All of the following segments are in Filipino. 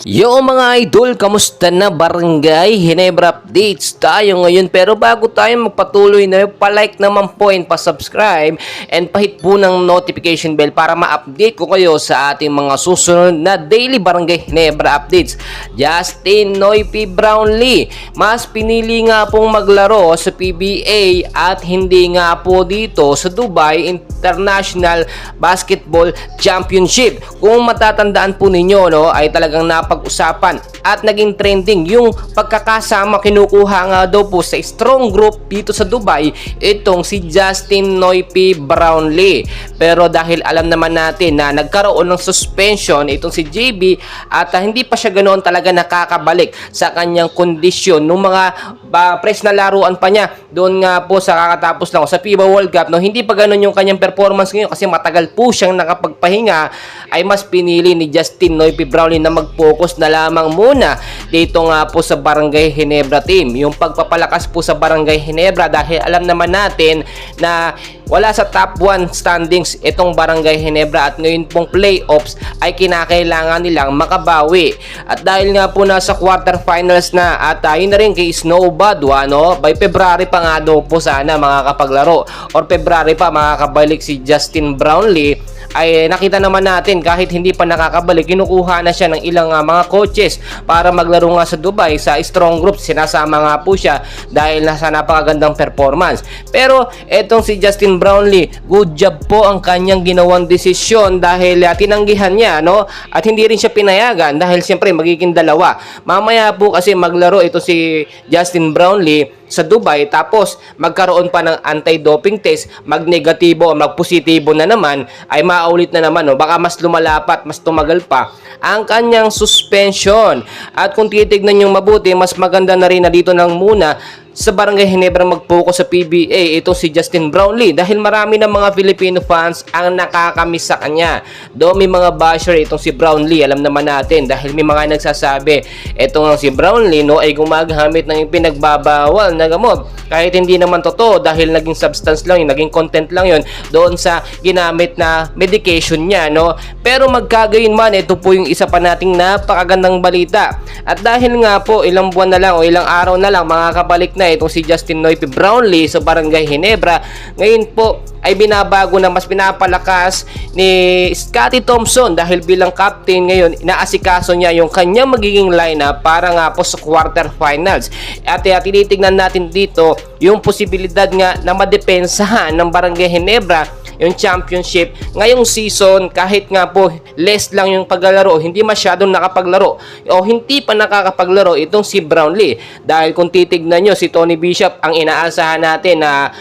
Yo mga idol, kamusta na Barangay Ginebra updates tayo ngayon. Pero bago tayo magpatuloy na pa-like naman po and pa-subscribe and pa-hit po ng notification bell para ma-update ko kayo sa ating mga susunod na daily Barangay Ginebra updates. Justin Noypi Brownlee, mas pinili nga pong maglaro sa PBA at hindi nga po dito sa Dubai International Basketball Championship. Kung matatandaan po ninyo, no, ay talagang pag-usapan at naging trending yung pagkakasama kinukuha nga daw po sa strong group dito sa Dubai itong si Justin Noypi Brownlee. Pero dahil alam naman natin na nagkaroon ng suspension itong si JB at hindi pa siya ganoon talaga nakakabalik sa kanyang kondisyon nung mga press na laruan pa niya doon nga po sa kakatapos lang sa FIBA World Cup, no, hindi pa ganoon yung kanyang performance ngayon kasi matagal po siyang nakapagpahinga, ay mas pinili ni Justin Noypi Brownlee na mag-focus na lamang muna dito nga po sa Barangay Ginebra team. Yung pagpapalakas po sa Barangay Ginebra dahil alam naman natin na wala sa top 1 standings itong Barangay Ginebra at ngayon pong playoffs ay kinakailangan nilang makabawi. At dahil nga po nasa quarterfinals na at yun na rin kay Snowbad, no? By February pa nga daw po sana makakapaglaro or February pa makakabalik si Justin Brownlee, ay nakita naman natin kahit hindi pa nakakabalik, kinukuha na siya ng ilang mga coaches para maglaro nga sa Dubai sa strong group. Sinasama nga po siya dahil nasa napakagandang performance. Pero etong si Justin Brownlee, good job po ang kanyang ginawang desisyon dahil tinanggihan niya, no, at hindi rin siya pinayagan dahil siyempre magiging dalawa. Mamaya po kasi maglaro ito si Justin Brownlee sa Dubai tapos magkaroon pa ng anti-doping test, mag-negatibo o mag-positibo na naman, ay maulit na naman, no? Baka mas lumalapat, mas tumagal pa ang kanyang suspension. At kung titignan yung mabuti, mas maganda na rin na dito nang muna sa Barangay Ginebra mag-focus sa PBA itong si Justin Brownlee dahil marami ng mga Filipino fans ang nakakamiss sa kanya. Do may mga basher itong si Brownlee, alam naman natin dahil may mga nagsasabi itong si Brownlee, no, ay gumagamit ng pinagbabawal na gamot kahit hindi naman totoo dahil naging substance lang yun, naging content lang yun doon sa ginamit na medication niya, no. Pero magkagayon man, ito po yung isa pa nating napakagandang balita. At dahil nga po ilang buwan na lang o ilang araw na lang makakabalik na itong si Justin Noypi Brownlee sa Barangay Ginebra, ngayon po ay binabago na mas pinapalakas ni Scottie Thompson dahil bilang captain ngayon inaasikaso niya yung kanyang magiging lineup para nga po sa quarterfinals. At tinitignan natin dito yung posibilidad nga na madepensahan ng Barangay Ginebra yung championship ngayong season kahit nga po less lang yung paglalaro, hindi masyadong nakapaglaro o hindi pa nakakapaglaro itong si Brownlee. Dahil kung titignan nyo, si Tony Bishop ang inaasahan natin na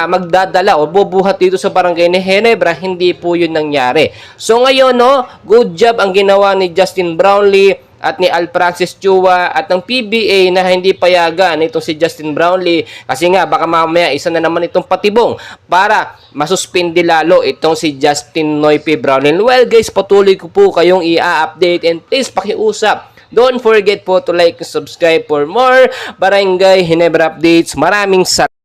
magdadala o bubuhat dito sa Barangay Ginebra, hindi po yun nangyari. So ngayon, no, good job ang ginawa ni Justin Brownlee at ni Al Francis Chua at ng PBA na hindi payagan itong si Justin Brownlee kasi nga baka mamaya isa na naman itong patibong para masuspindi lalo itong si Justin Noypi Brownlee. Well guys, patuloy ko po kayong i-update and please pakiusap, don't forget po to like and subscribe for more Barangay Ginebra updates. Maraming salamat.